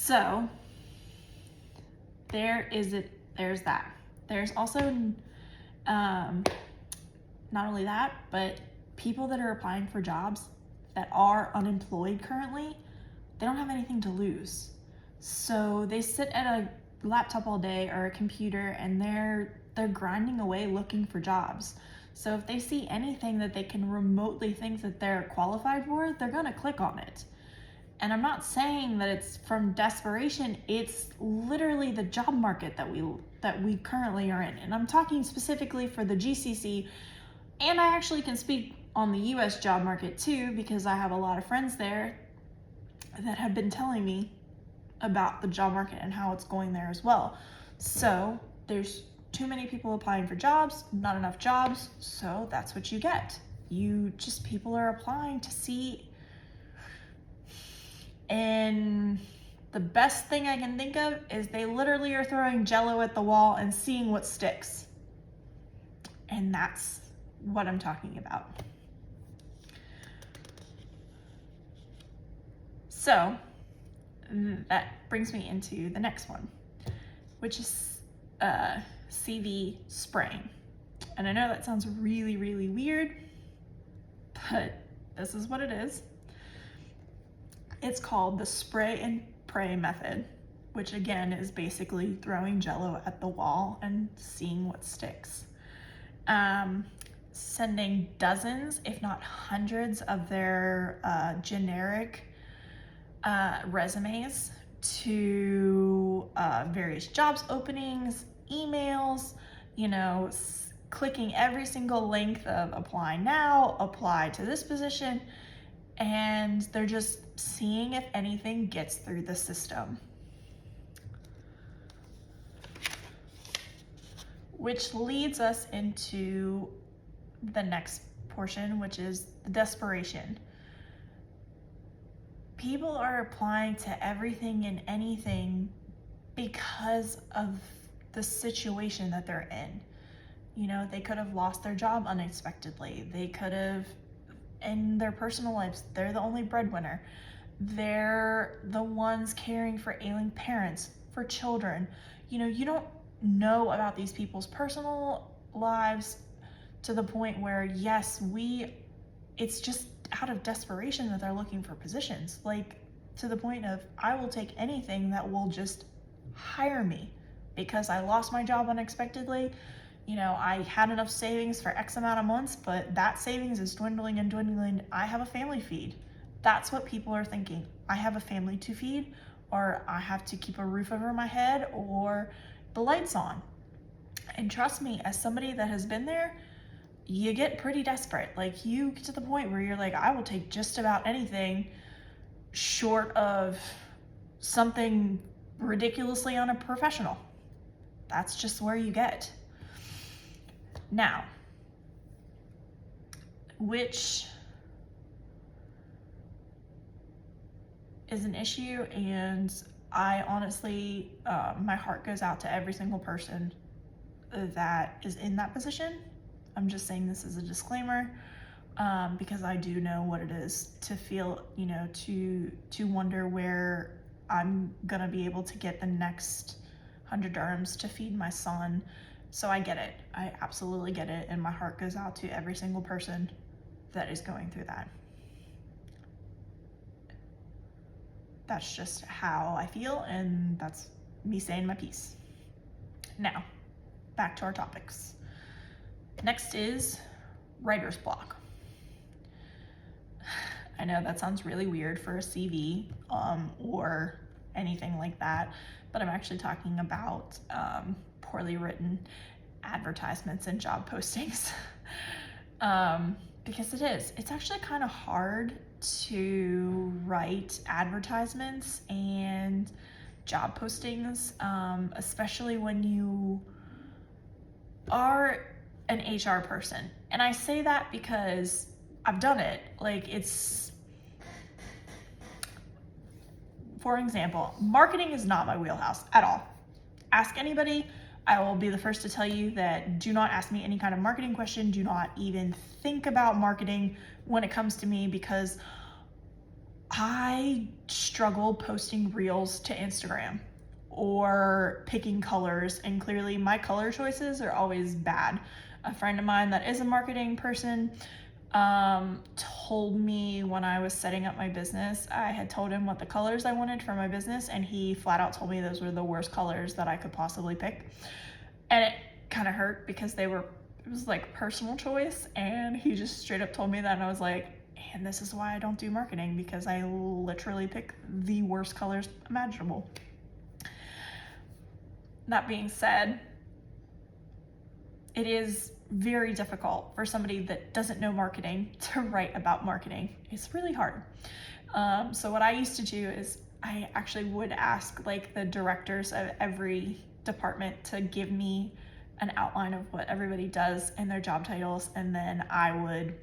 So there's that. There's also not only that, but people that are applying for jobs that are unemployed currently, they don't have anything to lose. So they sit at a laptop all day or a computer and they're grinding away looking for jobs. So if they see anything that they can remotely think that they're qualified for, they're gonna click on it. And I'm not saying that it's from desperation, it's literally the job market that we currently are in. And I'm talking specifically for the GCC, and I actually can speak on the US job market too, because I have a lot of friends there that have been telling me about the job market and how it's going there as well. So there's too many people applying for jobs, not enough jobs, so that's what you get. People are applying to see. And the best thing I can think of is they literally are throwing Jello at the wall and seeing what sticks. And that's what I'm talking about. So that brings me into the next one, which is CV spraying. And I know that sounds really, really weird, but this is what it is. It's called the spray and pray method, which again is basically throwing Jello at the wall and seeing what sticks. Sending dozens, if not hundreds, of their generic resumes to various jobs openings, emails, clicking every single link of apply now, apply to this position, and they're just seeing if anything gets through the system. Which leads us into the next portion, which is the desperation. People are applying to everything and anything because of the situation that they're in. They could have lost their job unexpectedly. They could have, in their personal lives, they're the only breadwinner. They're the ones caring for ailing parents, for children. You don't know about these people's personal lives to the point where, yes, it's just out of desperation that they're looking for positions. Like, to the point of, I will take anything that will just hire me because I lost my job unexpectedly. I had enough savings for X amount of months, but that savings is dwindling and dwindling. I have a family feed. That's what people are thinking. I have a family to feed, or I have to keep a roof over my head, or the lights on. And trust me, as somebody that has been there, you get pretty desperate. Like, you get to the point where you're like, I will take just about anything short of something ridiculously unprofessional. That's just where you get. Now, which is an issue, and I honestly, my heart goes out to every single person that is in that position. I'm just saying this as a disclaimer, because I do know what it is to feel, to wonder where I'm gonna be able to get the next 100 dirhams to feed my son. So I get it. I absolutely get it. And my heart goes out to every single person that is going through that. That's just how I feel, and that's me saying my piece. Now, back to our topics. Next is writer's block. I know that sounds really weird for a CV or anything like that, but I'm actually talking about poorly written advertisements and job postings. Because it's actually kind of hard to write advertisements and job postings, especially when you are an HR person. And I say that because I've done it. For example, marketing is not my wheelhouse at all. Ask anybody. I will be the first to tell you that do not ask me any kind of marketing question. Do not even think about marketing when it comes to me, because I struggle posting reels to Instagram or picking colors, and clearly my color choices are always bad. A friend of mine that is a marketing person told me when I was setting up my business, I had told him what the colors I wanted for my business, and he flat out told me those were the worst colors that I could possibly pick. And it kind of hurt because it was like personal choice, and he just straight up told me that, and I was like, and this is why I don't do marketing, because I literally pick the worst colors imaginable. That being said, it is very difficult for somebody that doesn't know marketing to write about marketing. It's really hard. So what I used to do is I actually would ask like the directors of every department to give me an outline of what everybody does and their job titles, and then I would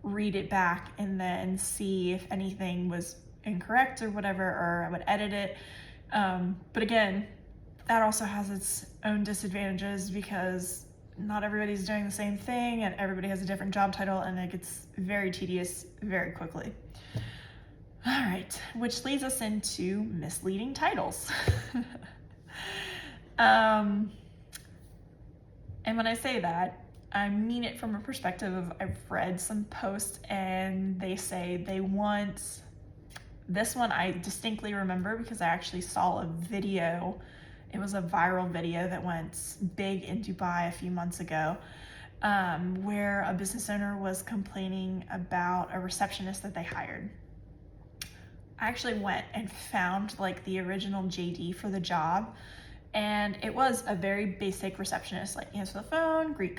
read it back and then see if anything was incorrect or whatever, or I would edit it. But again, that also has its own disadvantages because not everybody's doing the same thing and everybody has a different job title, and it gets very tedious very quickly. All right, which leads us into misleading titles. And when I say that, I mean it from a perspective of I've read some posts and they say they want, this one I distinctly remember because I actually saw a video. It was a viral video that went big in Dubai a few months ago, where a business owner was complaining about a receptionist that they hired. I actually went and found like the original JD for the job, and it was a very basic receptionist, like answer the phone, greet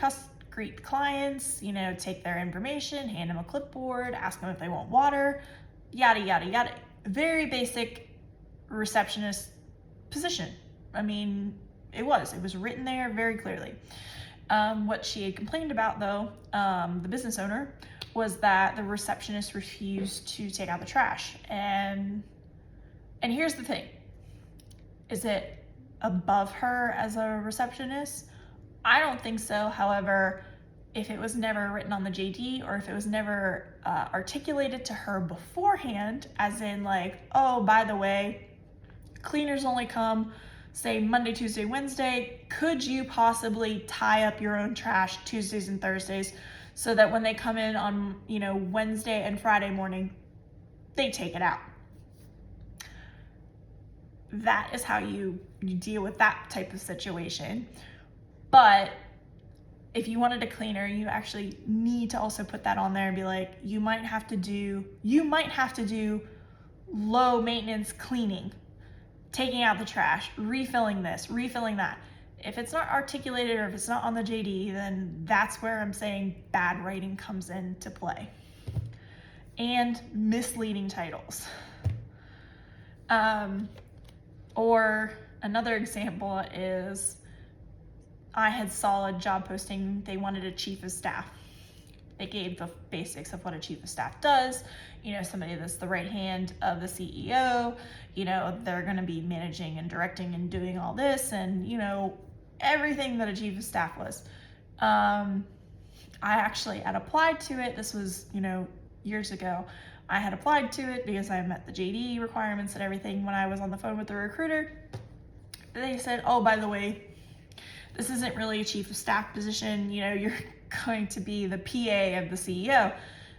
clients, take their information, hand them a clipboard, ask them if they want water, yada, yada, yada. Very basic receptionist position. I mean, it was written there very clearly. What she had complained about though, the business owner, was that the receptionist refused to take out the trash. And here's the thing, is it above her as a receptionist? I don't think so. However, if it was never written on the JD, or if it was never articulated to her beforehand, as in like, oh, by the way, cleaners only come, say, Monday, Tuesday, Wednesday, could you possibly tie up your own trash Tuesdays and Thursdays so that when they come in on, Wednesday and Friday morning, they take it out? That is how you deal with that type of situation. But if you wanted a cleaner, you actually need to also put that on there and be like, you might have to do low maintenance cleaning, taking out the trash, refilling this, refilling that. If it's not articulated or if it's not on the JD, then that's where I'm saying bad writing comes into play. And misleading titles. Or another example is, I had saw a job posting, they wanted a chief of staff. They gave the basics of what a chief of staff does, somebody that's the right hand of the CEO, they're gonna be managing and directing and doing all this, and everything that a chief of staff was. I actually had applied to it, this was, years ago. I had applied to it because I met the JD requirements and everything. When I was on the phone with the recruiter, they said, oh, by the way, this isn't really a chief of staff position, you're going to be the PA of the CEO.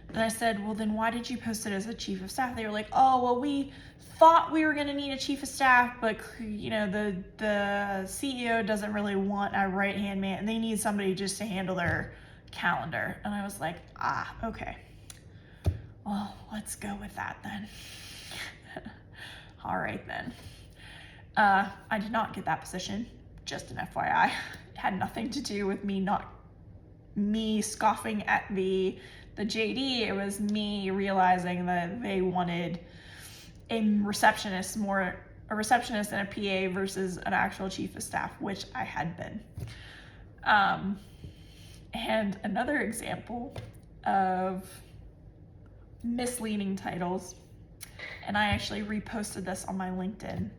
And I said, well, then why did you post it as a chief of staff? They were like, oh, well, we thought we were going to need a chief of staff, but the CEO doesn't really want a right-hand man, and they need somebody just to handle their calendar. And I was like, okay. Well, let's go with that then. All right then. I did not get that position, just an FYI. It had nothing to do with me scoffing at the JD. It was me realizing that they wanted a receptionist and a PA versus an actual chief of staff, which I had been. And another example of misleading titles, and I actually reposted this on my LinkedIn.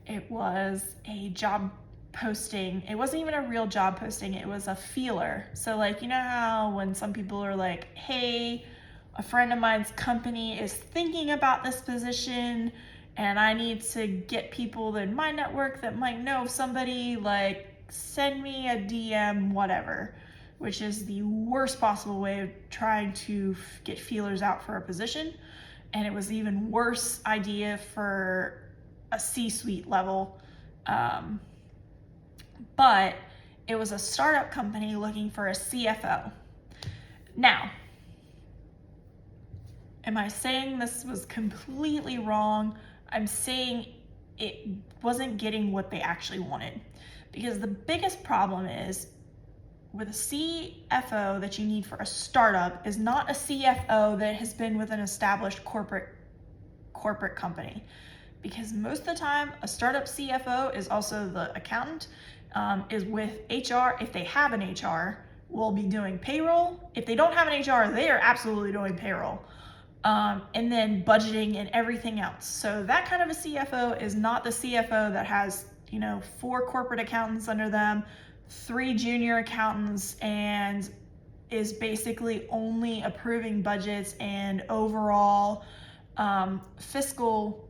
It was a job posting. It wasn't even a real job posting. It was a feeler. So like, how when some people are like, hey, a friend of mine's company is thinking about this position and I need to get people in my network that might know somebody, like send me a DM, whatever, which is the worst possible way of trying to get feelers out for a position. And it was even worse idea for a C-suite level. But it was a startup company looking for a CFO. Now, am I saying this was completely wrong? I'm saying it wasn't getting what they actually wanted. Because the biggest problem is with a CFO that you need for a startup is not a CFO that has been with an established corporate company. Because most of the time, a startup CFO is also the accountant, is with HR. If they have an HR, will be doing payroll. If they don't have an HR, they are absolutely doing payroll. And then budgeting and everything else. So that kind of a CFO is not the CFO that has, 4 corporate accountants under them, 3 junior accountants, and is basically only approving budgets and overall fiscal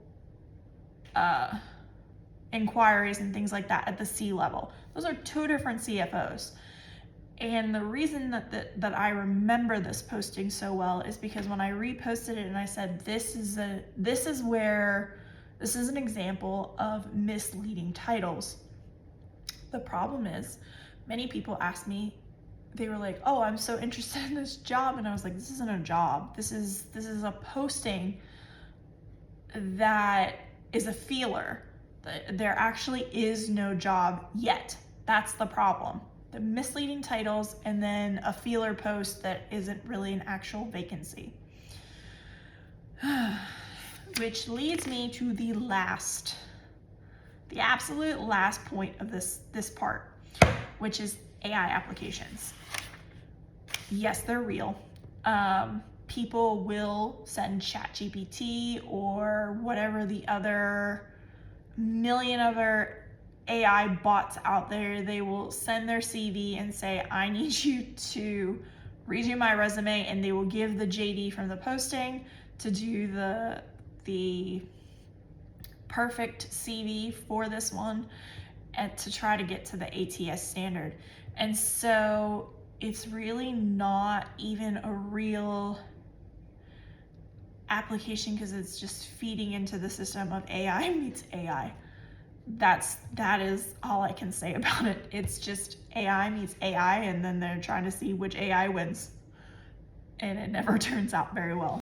inquiries and things like that at the C level. Those are 2 different CFOs. And the reason that I remember this posting so well is because when I reposted it and I said, this is an example of misleading titles. The problem is many people ask me, they were like, oh, I'm so interested in this job. And I was like, this isn't a job. This is a posting that is a feeler. There actually is no job yet. That's the problem. The misleading titles and then a feeler post that isn't really an actual vacancy. Which leads me to the absolute last point of this part, which is AI applications. Yes, they're real. People will send ChatGPT or whatever the other million other AI bots out there. They will send their CV and say, I need you to redo my resume, and they will give the JD from the posting to do the perfect CV for this one and to try to get to the ATS standard. And so it's really not even a real application because it's just feeding into the system of AI meets AI. That is all I can say about it. It's just AI meets AI, and then they're trying to see which AI wins. And it never turns out very well.